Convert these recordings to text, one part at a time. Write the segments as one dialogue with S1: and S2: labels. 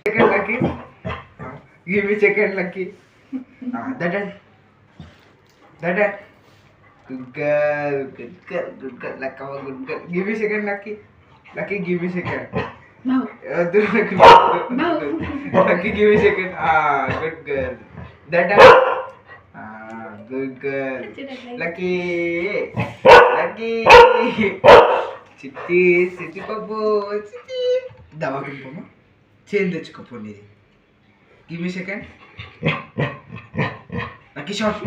S1: Second lucky. Give me second lucky. That. Good girl. Like our good girl. Give me second lucky. Lucky, give me second.
S2: No.
S1: No. Lucky, give me second. Good girl. That. Good girl. Lucky. Chitti Papu. Chitti. Dawagin Pama. Change the chikopo nidi. Give me second. Lucky shot.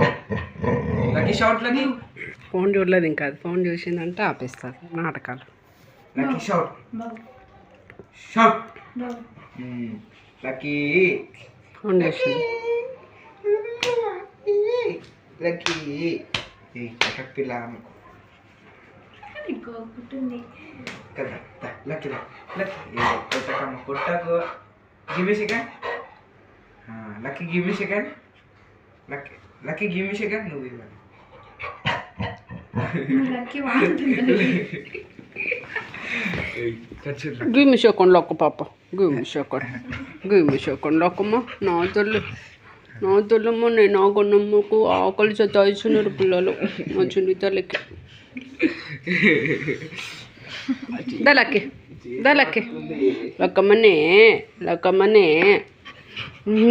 S1: Lucky.
S3: Phone చూడలేదు ఇంకా అది phone చూసిందంటే ఆపేస్తారు నాటకాలు.
S1: Lucky shot. Lucky.
S3: Phone చూసింది.
S1: Lucky. Katak pila amko. Kada. Lucky. Kotak. Give me second. Lucky, give me second. Lucky, give me second. No, we will.
S2: Lucky వాడుతుంది.
S3: Give me second lock papa. Give me second lock ma. నా తల్లమ్మ నేను నాగొన్నమ్మకు ఆకలి సతాయిస్తున్నారు పిల్లలు మా చిన్ని తల్లికి. దలక్కి లక్కమ్మనే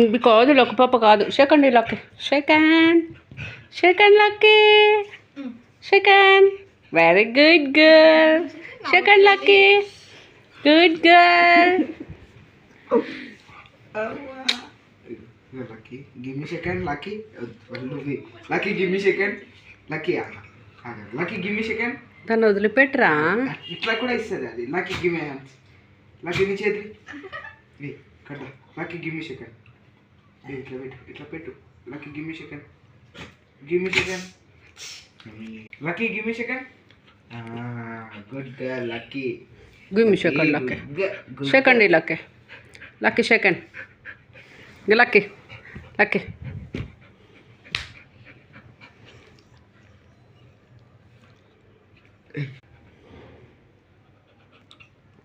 S3: ఇది కాదు లక్క పాప కాదు. Second lucky second lucky second. Very good girl. Second lucky good girl.
S1: Lucky, give me second. Lucky, Lucky, give me second. Lucky, Lucky, give me second.
S3: దాన్ని వదిలిపెట్టరా.
S1: ఇట్లా కూడా ఇస్తుంది అది. Lucky, give me hands. Lucky, నీ చేతులు కట్ట. Lucky, give me second. ఇట్లా పెట్టు. Lucky, give me second. Lucky, give me second. Good girl, Lucky.
S3: Give me second, Lucky. Second, Lucky, second. Lucky.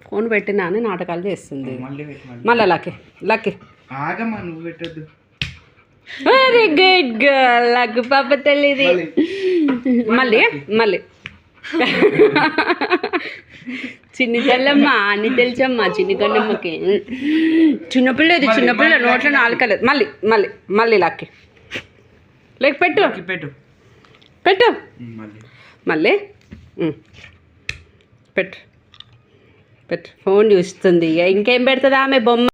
S3: Phone పెట్టినా అని నాటకాలు చేస్తుంది. మళ్ళీ లక్కీ
S1: ఆగమ్మా, నువ్వు పెట్టద్దు.
S3: Very good girl. లక్కి పాప తల్లిది. మళ్ళీ చిన్ని తెల్లమ్మ అన్ని తెలుసమ్మా. చిన్ని కన్నమ్మకి చిన్నపిల్ల నోట్లో నాలుకలేదు. మళ్ళీ లక్కి లైక్ పెట్టు మళ్ళీ పెట్టు. ఫోన్ చూస్తుంది. ఇంకేం పెడుతుంది ఆమె బొమ్మ.